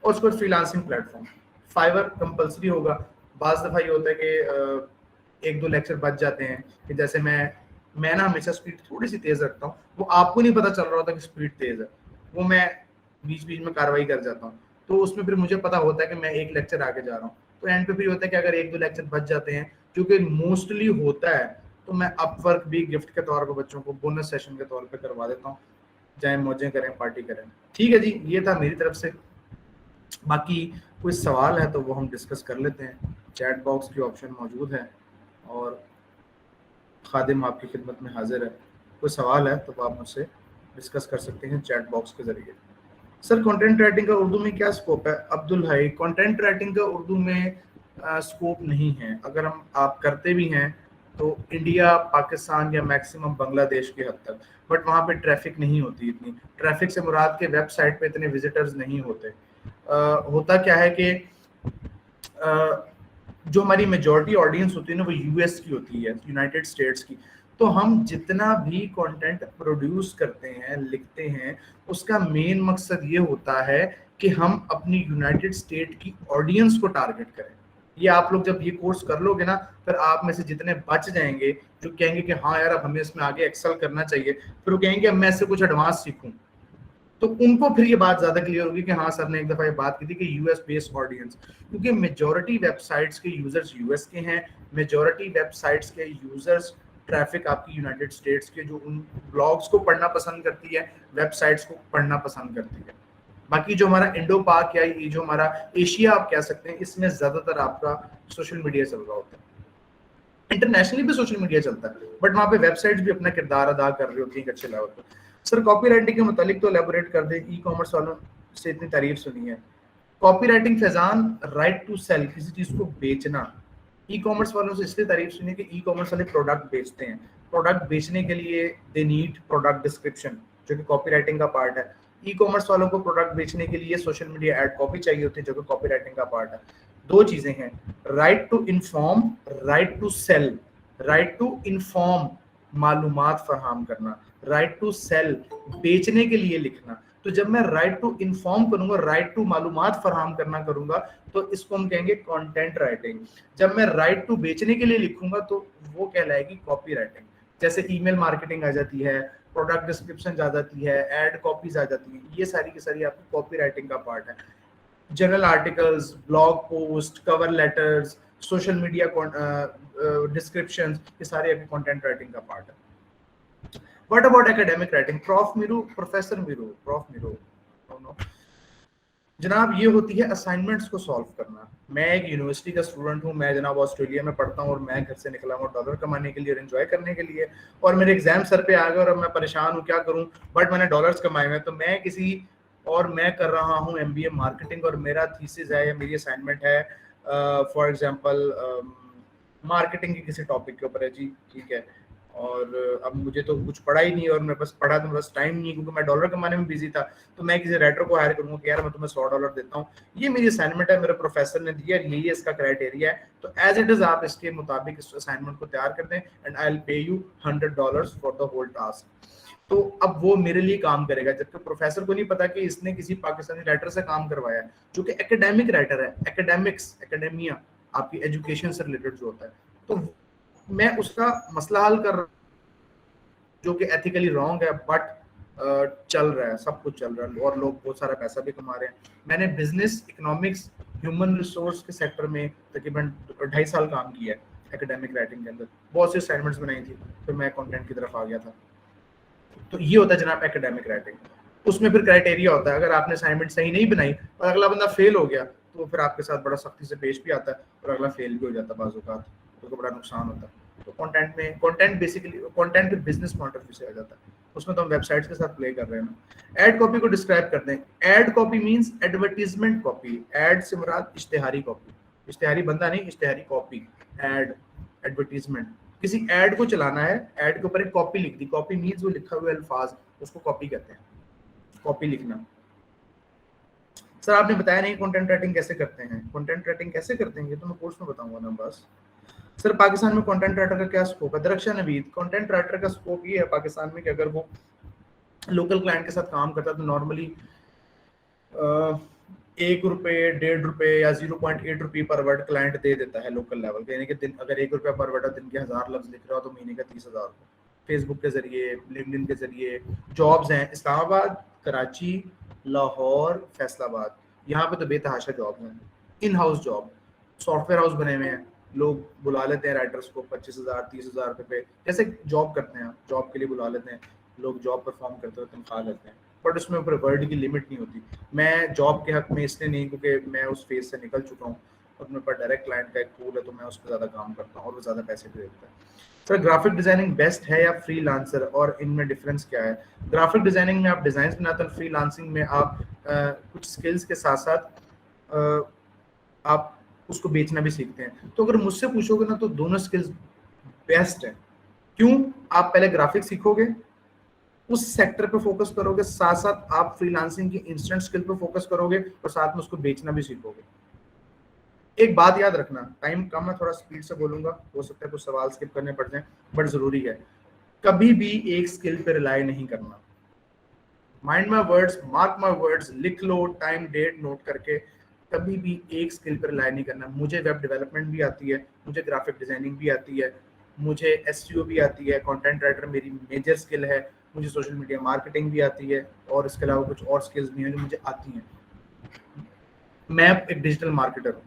और उसके बाद फ्रीलांसिंग प्लेटफॉर्म, फाइवर कंपलसरी होगा। बाज दफा ये होता है कि 1-2 लेक्चर बच जाते हैं, कि जैसे मैं ना हमेशा स्पीड थोड़ी सी तेज रखता हूँ, वो आपको नहीं पता चल रहा होता कि स्पीड तेज है, वो मैं बीच बीच में कार्रवाई कर जाता हूँ, तो उसमें फिर मुझे पता होता है कि मैं 1 लेक्चर आगे जा रहा हूँ। तो एंड पे फिर होता है कि अगर 1-2 लेक्चर बच जाते हैं, क्योंकि मोस्टली होता है, तो मैं अपवर्क भी गिफ्ट के तौर पर बच्चों को बोनस सेशन के तौर पर करवा देता हूँ, जाए मौजें करें, पार्टी करें। ठीक है जी, ये था मेरी तरफ से। बाकी कोई सवाल है तो वो हम डिस्कस कर लेते हैं, चैट बॉक्स की ऑप्शन मौजूद है और खादिम आपकी खिदमत में हाजिर है। कोई सवाल है तो आप मुझसे डिस्कस कर सकते हैं चैट बॉक्स के जरिए। सर कंटेंट राइटिंग का उर्दू में क्या स्कोप है? अब्दुल भाई, कंटेंट राइटिंग का उर्दू में स्कोप नहीं है, अगर आप करते भी हैं तो इंडिया, पाकिस्तान या मैक्सिमम बांग्लादेश की हद तक, बट वहाँ पे ट्रैफिक नहीं होती इतनी। ट्रैफिक से मुराद के वेबसाइट पे इतने विजिटर्स नहीं होते। होता क्या है कि जो हमारी मेजॉरिटी ऑडियंस होती है ना वो यूएस की होती है, यूनाइटेड स्टेट्स की। तो हम जितना भी कंटेंट प्रोड्यूस करते हैं, लिखते हैं, उसका मेन मकसद ये होता है कि हम अपनी यूनाइटेड स्टेट की ऑडियंस को टारगेट करें। ये आप लोग जब ये कोर्स कर लोगे ना, फिर आप में से जितने बच जाएंगे जो कहेंगे कि हाँ यार अब हमें इसमें आगे एक्सेल करना चाहिए, फिर वो कहेंगे अब मैं इससे कुछ एडवांस सीखूं, तो उनको फिर ये बात ज्यादा क्लियर होगी कि हाँ सर ने एक दफा ये बात की थी कि यूएस बेस्ड ऑडियंस, क्योंकि मेजॉरिटी वेबसाइट्स के यूजर्स यूएस के हैं, मेजॉरिटी वेबसाइट्स के यूजर्स ट्रैफिक आपकी यूनाइटेड स्टेट्स के जो उन ब्लॉग्स को पढ़ना पसंद करती है, वेबसाइट्स को पढ़ना पसंद करती है। बाकी जो हमारा इंडो पाक या ये जो हमारा एशिया आप कह सकते हैं, इसमें ज्यादातर आपका सोशल मीडिया चल रहा होता है। इंटरनेशनली भी सोशल मीडिया चलता है, बट वहाँ पे वेबसाइट्स भी अपना किरदार अदा कर रही होती है एक अच्छे लेवल पर। सर कॉपी राइटिंग के मुतालिक तो एलेबोरेट कर दे, ई कॉमर्स वालों से इतनी तारीफ सुनी है। Copy writing Faizan, write to sell, किसी चीज को बेचना। ई कॉमर्स वालों से इसलिए तारीफ सुनी कि ई कॉमर्स वाले प्रोडक्ट बेचते हैं, प्रोडक्ट बेचने के लिए दे नीड प्रोडक्ट डिस्क्रिप्शन, जो कि कॉपी राइटिंग का पार्ट है। ई कॉमर्स वालों को प्रोडक्ट बेचने के लिए सोशल मीडिया एड कॉपी चाहिए होती है, जो कि कॉपी राइटिंग का पार्ट है। दो चीजें हैं, write to inform, write to sell. Write to inform, मालूमात फराहम करना, राइट टू सेल, बेचने के लिए लिखना। तो जब मैं राइट टू इन्फॉर्म करूंगा, राइट टू मालूमात फराहम करना करूंगा, तो इसको हम कहेंगे कंटेंट राइटिंग। जब मैं राइट टू बेचने के लिए लिखूंगा तो वो कहलाएगी कॉपी राइटिंग। जैसे ईमेल मार्केटिंग आ जाती है, प्रोडक्ट डिस्क्रिप्शन आ जाती है, एड कॉपीज आ जाती है, ये सारी की सारी आपकी कॉपी राइटिंग का पार्ट है। Journal articles, blog post, cover letters, social media descriptions, ये सारे आपकी कंटेंट राइटिंग का पार्ट है। What about academic writing? Prof Meeru, professor Meeru, prof Meeru, जनाब ये होती है असाइनमेंट्स को सॉल्व करना। मैं एक यूनिवर्सिटी का स्टूडेंट हूँ, मैं जनाब ऑस्ट्रेलिया में पढ़ता हूँ और मैं घर से निकला हूँ डॉलर कमाने के लिए और एंजॉय करने के लिए, और मेरे एग्जाम सर पे आ गए और मैं परेशान हूँ क्या करूँ, बट मैंने डॉलर्स कमाए हुए हैं। तो मैं मैं कर रहा हूँ एमबीए मार्केटिंग, और मेरा थीसिस है, मेरी असाइनमेंट है फॉर एग्जांपल मार्केटिंग के किसी टॉपिक के ऊपर है जी, ठीक है। और अब मुझे तो कुछ पढ़ा ही नहीं, और मैं बस पढ़ा तो बस टाइम नहीं, क्योंकि मैं डॉलर कमाने में बिजी था। तो मैं किसी राइटर को हायर करूंगा कि यार मैं तुम्हें $100 देता हूँ, ये मेरी असाइनमेंट है, मेरे प्रोफेसर ने दिया, यही इसका क्राइटेरिया है, तो एज इट इज आप इसके मुताबिक इस असाइनमेंट को तैयार कर दें, and I will pay you $100 for the whole task. तो अब वो मेरे लिए काम करेगा, जबकि प्रोफेसर को नहीं पता कि इसने किसी पाकिस्तानी राइटर से काम करवाया है, जो कि एकेडमिक राइटर है, एकेडमिक्स, एकेडेमिया, आपकी एजुकेशन से रिलेटेड जो होता है। तो मैं उसका मसला हल कर रहा, जो कि एथिकली रॉन्ग है, बट चल रहा है, सब कुछ चल रहा है, और लोग बहुत सारा पैसा भी कमा रहे हैं। मैंने बिजनेस, इकोनॉमिक्स, ह्यूमन रिसोर्स के सेक्टर में तकरीबन 2.5 साल काम किया है एकेडमिक राइटिंग के अंदर, बहुत सी असाइनमेंट्स बनाई थी, फिर मैं कंटेंट की तरफ आ गया था। तो ये होता है जनाब एकेडमिक राइटिंग। उसमें फिर क्राइटेरिया होता है, अगर आपने असाइनमेंट सही नहीं बनाई और अगला बंदा फेल हो गया, तो फिर आपके साथ बड़ा सख्ती से पेश भी आता है, और अगला फेल भी हो जाता है बाज़ औक़ात, तो बड़ा नुकसान होता है। तो कंटेंट बेसिकली कंटेंट के बिजनेस पॉइंट ऑफ व्यू से आ जाता है, उसमें तो हम वेबसाइट्स के साथ प्ले कर रहे हैं ना। एड कॉपी को डिस्क्राइब करते हैं। Ad copy means advertisement copy. Ad से मुराद इश्तिहारी कॉपी, इश्तिहारी बंदा नहीं, इश्तिहारी कॉपी, एड, एडवर्टाइजमेंट। किसी एड को चलाना है, एड के ऊपर एक कॉपी लिख दी, कॉपी मींस वो लिखा हुआ अल्फाज, उसको कॉपी कहते हैं, कॉपी लिखना। सर आपने बताया नहीं कंटेंट राइटिंग कैसे करते हैं, कंटेंट राइटिंग कैसे करते हैं ये तो मैं कोर्स में बताऊंगा ना बस। सर पाकिस्तान में कंटेंट राइटर का क्या स्कोप है? दरख्शान नवीद, कंटेंट राइटर का स्कोप ये है पाकिस्तान में कि अगर वो लोकल क्लाइंट के साथ काम करता है तो नॉर्मली ₹1, ₹1.5 या 0.8 रुपये पर वर्ड क्लाइंट दे देता है लोकल लेवल के, यानी कि दिन अगर ₹1 पर वर्ड दिन के 1000 लफ्ज लिख रहा हो तो महीने का 30,000 फेसबुक के जरिए, लिंक्डइन के जरिए। जॉब्स हैं इस्लामाबाद, कराची, लाहौर, फैसलाबाद, यहाँ पे तो बेतहाशा जॉब हैं, in house job, software house बने हुए हैं, लोग बुला लेते हैं राइटर्स को 25,000 30,000 रुपये पे, जैसे जॉब करते हैं, जॉब के लिए बुला लेते हैं लोग, जॉब परफॉर्म करते हुए तनख्वाह लेते हैं, बट उसमें ऊपर वर्ड की लिमिट नहीं होती। मैं जॉब के हक में इसलिए नहीं, क्योंकि मैं उस फेज से निकल चुका हूँ और मेरे पास डायरेक्ट क्लाइंट का एक पूल है, तो मैं उस पर ज़्यादा काम करता हूँ और वो ज़्यादा पैसे भी देता है। सर ग्राफिक डिजाइनिंग बेस्ट है या फ्रीलांसर, और इनमें डिफरेंस क्या है? ग्राफिक डिजाइनिंग में आप डिजाइन बनाते हैं, फ्रीलांसिंग में आप कुछ स्किल्स के साथ साथ आप उसको बेचना भी सीखते हैं। तो अगर मुझसे पूछोगे ना तो दोनों स्किल्स बेस्ट है। क्यों? आप पहले ग्राफिक्स सीखोगे, उस सेक्टर पे फोकस करोगे, साथ साथ आप फ्रीलांसिंग की इंस्टेंट स्किल पे फोकस करोगे और साथ में उसको बेचना भी सीखोगे। एक बात याद रखना, टाइम कम है, थोड़ा स्पीड से बोलूंगा, हो सकता है कुछ सवाल स्किप करने पड़ जाए, बट जरूरी है। कभी भी एक स्किल पे रिलाई नहीं करना। Mind my words, mark my words, लिख लो टाइम डेट नोट करके। कभी भी एक स्किल पर रिलाई नहीं करना। मुझे वेब डेवलपमेंट भी आती है, मुझे ग्राफिक डिजाइनिंग भी आती है, मुझे एसईओ भी आती है, कंटेंट राइटर मेरी मेजर स्किल है, मुझे सोशल मीडिया मार्केटिंग भी आती है, और इसके अलावा कुछ और स्किल्स भी हैं जो मुझे आती हैं। मैं एक डिजिटल मार्केटर हूँ,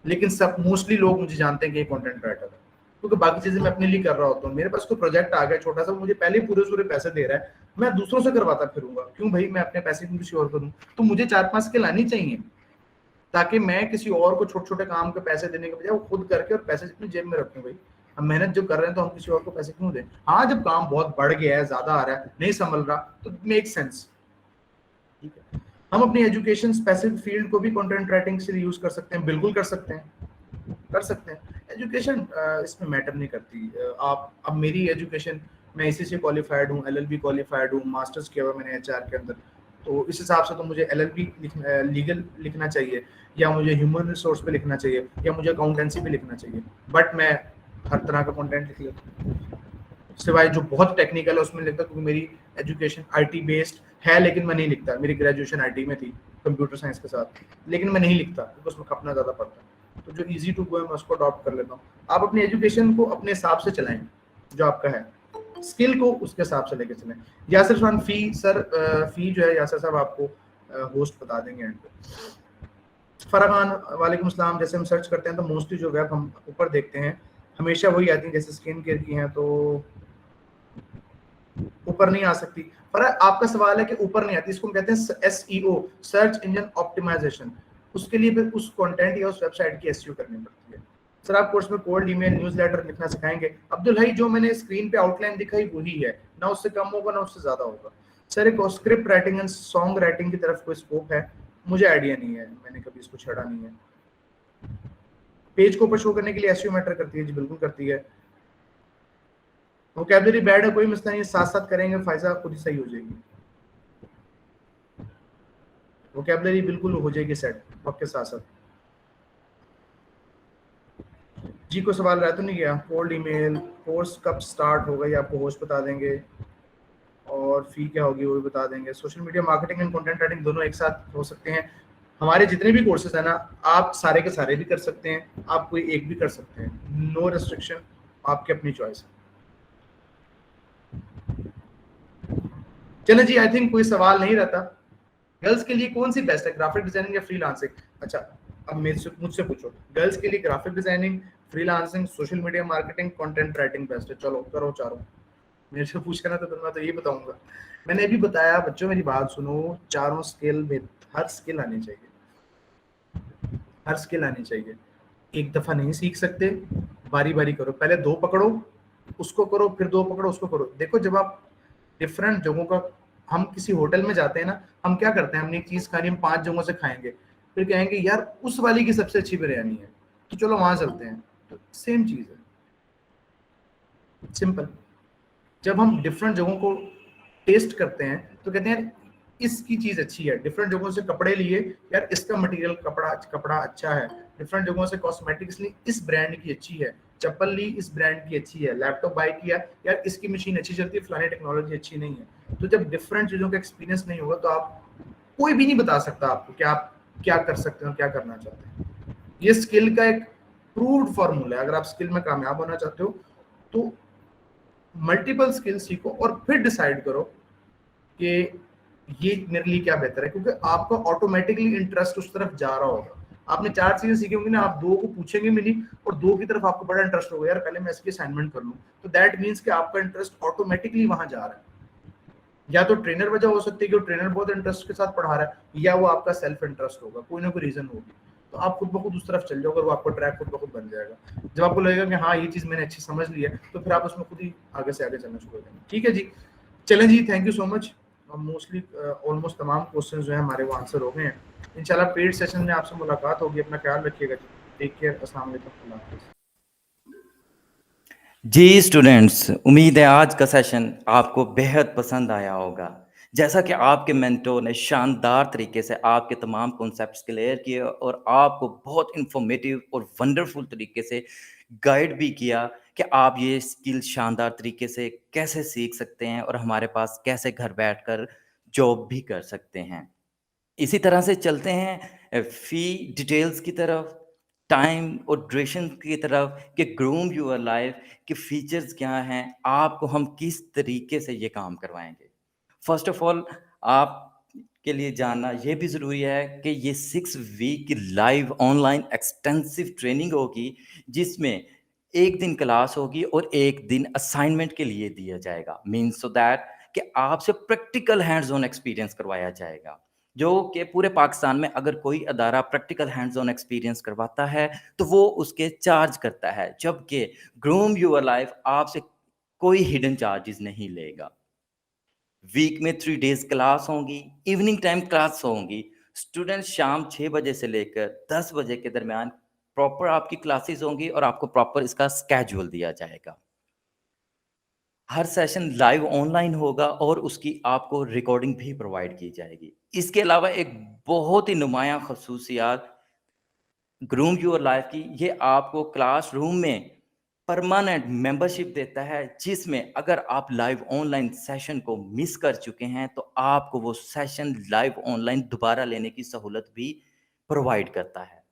लेकिन सब मोस्टली लोग मुझे जानते हैं कि ये कंटेंट राइटर है, क्योंकि बाकी चीजें मैं अपने लिए कर रहा होता हूँ। मेरे पास कोई प्रोजेक्ट आ गया छोटा सा, मुझे पहले ही पूरे पैसे दे रहा है, मैं दूसरों से करवाता फिरूंगा। क्यों भाई, मैं अपने पैसे क्यों किसी और को दूं? तो मुझे 4-5 स्किल आनी चाहिए, ताकि मैं किसी और को छोटे छोटे काम के पैसे देने के बजाय वो खुद करके और पैसे अपनी जेब में रखूं। भाई हम मेहनत जो कर रहे हैं तो हम किसी और को पैसे क्यों दें? हाँ, जब काम बहुत बढ़ गया है, ज्यादा आ रहा है, नहीं संभल रहा, तो मेक सेंस। ठीक है, हम अपनी एजुकेशन स्पेसिफिक फील्ड को भी कंटेंट राइटिंग से यूज कर सकते हैं, बिल्कुल कर सकते हैं, कर सकते हैं। एजुकेशन इसमें मैटर नहीं करती। आप, अब मेरी एजुकेशन, मैं इसी से क्वालिफाइड हूँ, एलएलबी क्वालिफाइड हूँ, मास्टर्स किया हुआ मैंने एचआर के अंदर, तो इस हिसाब से तो मुझे एलएलबी लीगल लिखना चाहिए, या मुझे ह्यूमन रिसोर्स पे लिखना चाहिए, या मुझे अकाउंटेंसी पे लिखना चाहिए। बट मैं हर तरह का कंटेंट लिख लेता हूँ, सिवाय जो बहुत टेक्निकल है उसमें लिखता, क्योंकि मेरी एजुकेशन आईटी बेस्ड है, लेकिन मैं नहीं लिखता। मेरी ग्रेजुएशन आईटी में थी, कंप्यूटर साइंस के साथ, लेकिन मैं नहीं लिखता क्योंकि उसमें खपना ज्यादा पड़ता है। तो जो इजी टू गो है मैं उसको अडॉप्ट कर लेता हूँ। आप अपनी एजुकेशन को अपने हिसाब से चलाएं, जो आपका है स्किल को उसके हिसाब से लेके चलें। यासिर खान फी सर, फी जो है यासिर साहब आपको होस्ट बता देंगे एंड पे। फराह खान वालेकुम अस्सलाम। जैसे हम सर्च करते हैं तो मोस्टली जो वेब हम ऊपर देखते हैं हमेशा वही आती है, जैसे स्किन केयर की हैं तो ऊपर नहीं आ सकती। पर आपका सवाल है कि ऊपर नहीं आती, इसको हम कहते हैं एसईओ, सर्च इंजन ऑप्टिमाइजेशन। उसके लिए फिर उस कंटेंट या उस वेबसाइट की एसईओ करनी पड़ती है। सर आप कोर्स में कोल्ड ईमेल न्यूज़लेटर लिखना सिखाएंगे? अब्दुल भाई, जो मैंने स्क्रीन पे आउटलाइन दिखाई वही है, ना उससे कम होगा ना उससे ज्यादा होगा। सर एक script writing and song writing की तरफ कोई स्कोप है? मुझे आइडिया नहीं है, मैंने कभी इसको छेड़ा नहीं है। पेज को ऊपर शो करने के लिए एसईओ मैटर करती है? जी बिल्कुल करती है। वोकैबुलरी बैड है कोई मसला नहीं, साथ साथ करेंगे, फायदा खुद ही सही हो जाएगी। वोकैबुलरी बिल्कुल हो जाएगी सेट वक्त के साथ साथ। जी को सवाल रह तो नहीं गया? कोल्ड ईमेल, कोर्स कब स्टार्ट होगा ये आपको होस्ट बता देंगे, और फी क्या होगी वो भी बता देंगे। Social media marketing and content writing दोनों एक साथ हो सकते हैं। हमारे जितने भी कोर्सेज है ना, आप सारे के सारे भी कर सकते हैं, आप कोई एक भी कर सकते हैं, नो रेस्ट्रिक्शन, आपकी अपनी चॉइस है। चलो जी, आई थिंक कोई सवाल नहीं रहता। गर्ल्स के लिए कौन सी बेस्ट है, ग्राफिक डिजाइनिंग या फ्रीलांसिंग? अच्छा, अब मुझसे पूछो, गर्ल्स के लिए graphic designing, freelancing, social media marketing, content writing best है? चलो करो चारों। मेरे से पूछना ना तो मैं तो ये बताऊंगा। मैंने अभी बताया बच्चों, मेरी बात सुनो, चारों स्किल में हर स्किल आनी चाहिए, हर स्किल आनी चाहिए। एक दफा नहीं सीख सकते, बारी बारी करो। पहले 2 पकड़ो उसको करो, फिर 2 पकड़ो उसको करो। देखो जब आप डिफरेंट जगहों का, हम किसी होटल में जाते हैं ना, हम क्या करते हैं, हमने एक चीज खानी, हम 5 जगहों से खाएंगे, फिर कहेंगे यार उस वाली की सबसे अच्छी बिरयानी है, तो चलो वहां चलते हैं। तो सेम चीज है, सिंपल। जब हम डिफरेंट जगहों को टेस्ट करते हैं तो कहते हैं इसकी चीज अच्छी है। डिफरेंट जगहों से कपड़े लिए, यार इसका मटेरियल कपड़ा अच्छा है। डिफरेंट जगहों से कॉस्मेटिक्स ली, इस ब्रांड की अच्छी है। चप्पल ली, इस ब्रांड की अच्छी है। लैपटॉप बाय किया, यार इसकी मशीन अच्छी चलती है, फलानी टेक्नोलॉजी अच्छी नहीं है। तो जब डिफरेंट चीजों का एक्सपीरियंस नहीं होगा तो आप, कोई भी नहीं बता सकता आपको कि आप क्या कर सकते हो, क्या करना चाहते हैं। ये स्किल का एक प्रूव्ड फॉर्मूला है। अगर आप स्किल में कामयाब होना चाहते हो तो मल्टीपल स्किल सीखो और फिर डिसाइड करो कि ये मेरे लिए क्या बेहतर है, क्योंकि आपका ऑटोमेटिकली इंटरेस्ट उस तरफ जा रहा होगा। आपने 4 चीजें सीखी होंगी ना, आप 2 को पूछेंगे भी नहीं और 2 की तरफ आपको बड़ा इंटरेस्ट होगा, यार पहले मैं इसकी असाइनमेंट कर लूं, तो दैट मींस कि आपका इंटरेस्ट ऑटोमेटिकली वहां जा रहा है। या तो ट्रेनर वजह हो सकती है कि ट्रेनर बहुत इंटरेस्ट के साथ पढ़ा रहा है, या वो आपका सेल्फ इंटरेस्ट होगा, कोई ना कोई रीजन होगी। तो आप खुद ब खुद उस तरफ चल जाओगे और वो आपका ट्रैक खुद ब खुद बन जाएगा। जब आपको लगेगा कि हाँ ये चीज मैंने अच्छी समझ ली है, तो फिर आप उसमें खुद ही आगे से आगे चलना शुरू हो जाएंगे। ठीक है जी, चलें जी, thank you so much. Mostly almost तमाम क्वेश्चन जो है हमारे वो आंसर हो गए हैं। इंशाल्लाह पेड सेशन में आपसे मुलाकात होगी। अपना ख्याल रखिएगा। टेक केयर, अस्सलाम वालेकुम। जी स्टूडेंट्स, उम्मीद है आज का सेशन आपको बेहद पसंद आया होगा। जैसा कि आपके मेंटोर ने शानदार तरीके से आपके तमाम कॉन्सेप्ट्स क्लियर किए और आपको बहुत इन्फॉर्मेटिव और वंडरफुल तरीके से गाइड भी किया कि आप ये स्किल शानदार तरीके से कैसे सीख सकते हैं और हमारे पास कैसे घर बैठकर जॉब भी कर सकते हैं। इसी तरह से चलते हैं फ़ी डिटेल्स की तरफ, टाइम और ड्यूरेशन की तरफ कि ग्रूम योर लाइफ के फीचर्स क्या हैं, आपको हम किस तरीके से ये काम करवाएँगे। फ़र्स्ट ऑफ़ ऑल आपके लिए जानना ये भी ज़रूरी है कि ये 6 वीक की लाइव ऑनलाइन एक्सटेंसिव ट्रेनिंग होगी, जिसमें 1 दिन क्लास होगी और 1 दिन असाइनमेंट के लिए दिया जाएगा। मीन्स सो दैट कि आपसे प्रैक्टिकल हैंड्स ऑन एक्सपीरियंस करवाया जाएगा। जो कि पूरे पाकिस्तान में अगर कोई अदारा प्रैक्टिकल हैंड्स ऑन एक्सपीरियंस करवाता है, तो वो उसके चार्ज करता है, जबकि ग्रूम योर लाइफ आपसे कोई हिडन चार्जेस नहीं लेगा। वीक में 3 डेज़ क्लास होंगी, इवनिंग टाइम क्लास होंगी। स्टूडेंट शाम 6 बजे से लेकर 10 बजे के दरमियान प्रॉपर आपकी क्लासेस होंगी और आपको प्रॉपर इसका स्केड्यूल दिया जाएगा। हर सेशन लाइव ऑनलाइन होगा और उसकी आपको रिकॉर्डिंग भी प्रोवाइड की जाएगी। इसके अलावा एक बहुत ही नुमायाँ ख़ुसूसियत ग्रूम योर लाइफ की ये आपको क्लासरूम में परमानेंट मेंबरशिप देता है, जिसमें अगर आप लाइव ऑनलाइन सेशन को मिस कर चुके हैं, तो आपको वो सेशन लाइव ऑनलाइन दोबारा लेने की सहूलत भी प्रोवाइड करता है।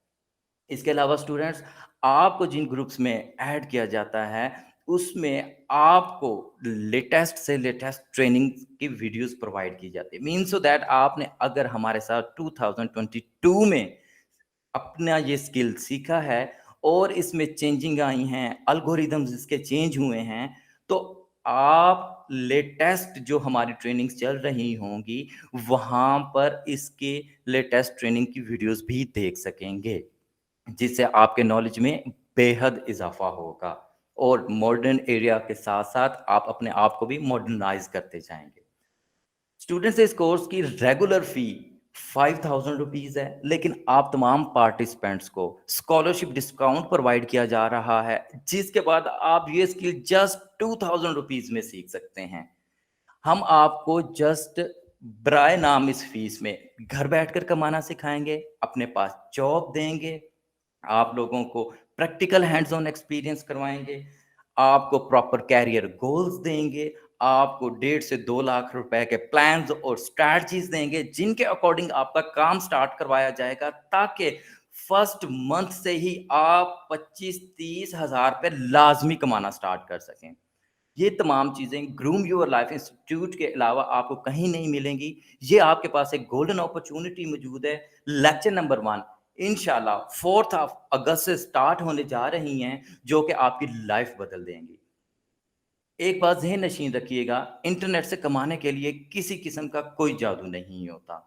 इसके अलावा स्टूडेंट्स आपको जिन ग्रुप्स में ऐड किया जाता है, उसमें आपको लेटेस्ट से लेटेस्ट ट्रेनिंग की वीडियोस प्रोवाइड की जाती है। मीन्स सो दैट आपने अगर हमारे साथ 2022 में अपना ये स्किल सीखा है और इसमें चेंजिंग आई हैं, एल्गोरिदम्स इसके चेंज हुए हैं, तो आप लेटेस्ट जो हमारी ट्रेनिंग्स चल रही होंगी, वहाँ पर इसके लेटेस्ट ट्रेनिंग की वीडियोस भी देख सकेंगे। जिससे आपके नॉलेज में बेहद इज़ाफ़ा होगा और मॉडर्न एरिया के साथ-साथ आप अपने आप को भी मॉडर्नाइज़ करते जाएँगे। स्टूडेंट्स इस कोर्स की रेगुलर फ़ी 5000 रुपीज़ है, लेकिन आप तमाम पार्टिसिपेंट्स को स्कॉलरशिप डिस्काउंट प्रोवाइड किया जा रहा है, जिसके बाद आप ये स्किल जस्ट 2000 रुपीज़ में सीख सकते हैं। हम आपको जस्ट बराए नाम इस फीस में घर बैठकर कमाना सिखाएँगे, अपने पास जॉब देंगे, आप लोगों को प्रैक्टिकल हैंड्स ऑन एक्सपीरियंस करवाएँगे, आपको प्रॉपर करियर गोल्स देंगे, आपको 1.5 से 2 लाख रुपए के प्लान्स और स्ट्रैटेजीज़ देंगे, जिनके अकॉर्डिंग आपका काम स्टार्ट करवाया जाएगा, ताकि फर्स्ट मंथ से ही आप 25-30 हज़ार रुपए लाज़मी कमाना स्टार्ट कर सकें। ये तमाम चीज़ें ग्रूम योर लाइफ इंस्टीट्यूट के अलावा आपको कहीं नहीं मिलेंगी। ये आपके पास एक गोल्डन अपॉर्च्युनिटी मौजूद है। लेक्चर नंबर 1 इंशाल्लाह 4th ऑफ अगस्त से स्टार्ट होने जा रही हैं, जो कि आपकी लाइफ बदल देंगी। एक बात ज़हन नशीन रखिएगा, इंटरनेट से कमाने के लिए किसी किस्म का कोई जादू नहीं होता।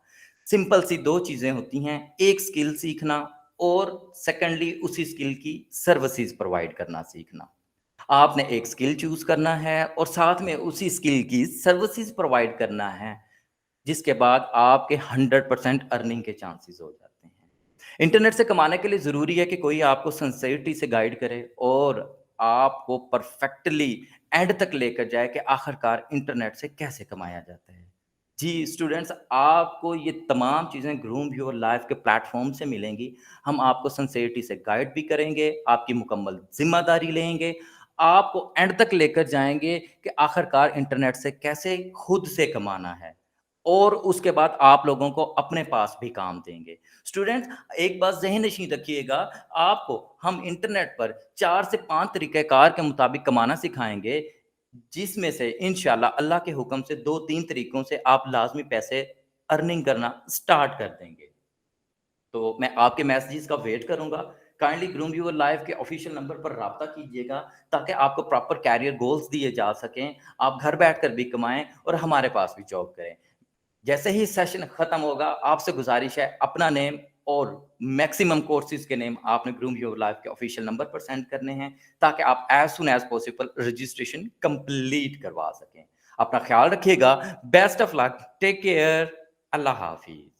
सिंपल सी 2 चीज़ें होती हैं, एक स्किल सीखना और सेकंडली उसी स्किल की सर्विसेज़ प्रोवाइड करना सीखना। आपने एक स्किल चूज़ करना है और साथ में उसी स्किल की सर्विसेज़ प्रोवाइड करना है, जिसके बाद आपके 100% अर्निंग के चांसेस हो जाते हैं। इंटरनेट से कमाने के लिए ज़रूरी है कि कोई आपको सिंसेरिटी से गाइड करे और आपको परफेक्टली एंड तक लेकर जाए कि आखिरकार इंटरनेट से कैसे कमाया जाता है। जी स्टूडेंट्स, आपको ये तमाम चीज़ें ग्रूम योर लाइफ के प्लेटफॉर्म से मिलेंगी। हम आपको सिंसेरिटी से गाइड भी करेंगे, आपकी मुकम्मल ज़िम्मेदारी लेंगे, आपको एंड तक लेकर जाएँगे कि आखिरकार इंटरनेट से कैसे खुद से कमाना है और उसके बाद आप लोगों को अपने पास भी काम देंगे। स्टूडेंट्स, एक बात ज़हन-नशीं रखिएगा, आपको हम इंटरनेट पर 4 से 5 तरीक़ेकार के मुताबिक कमाना सिखाएँगे, जिसमें से इंशाल्लाह अल्लाह के हुक्म से 2-3 तरीकों से आप लाज़मी पैसे अर्निंग करना स्टार्ट कर देंगे। तो मैं आपके मैसेजेस का वेट करूँगा। काइंडली ग्रूम योर लाइफ के ऑफ़िशियल नंबर पर राब्ता कीजिएगा, ताकि आपको प्रॉपर करियर गोल्स दिए जा सकें, आप घर बैठकर भी कमाएँ और हमारे पास भी जॉब करें। जैसे ही सेशन खत्म होगा, आपसे गुज़ारिश है अपना नेम और मैक्सिमम कोर्सेज़ के नेम आपने ग्रूम योर लाइफ के ऑफ़िशियल नंबर पर सेंड करने हैं, ताकि आप as soon as possible registration complete करवा सकें। अपना ख़्याल रखिएगा। Best of luck, take care, अल्लाह हाफ़िज़।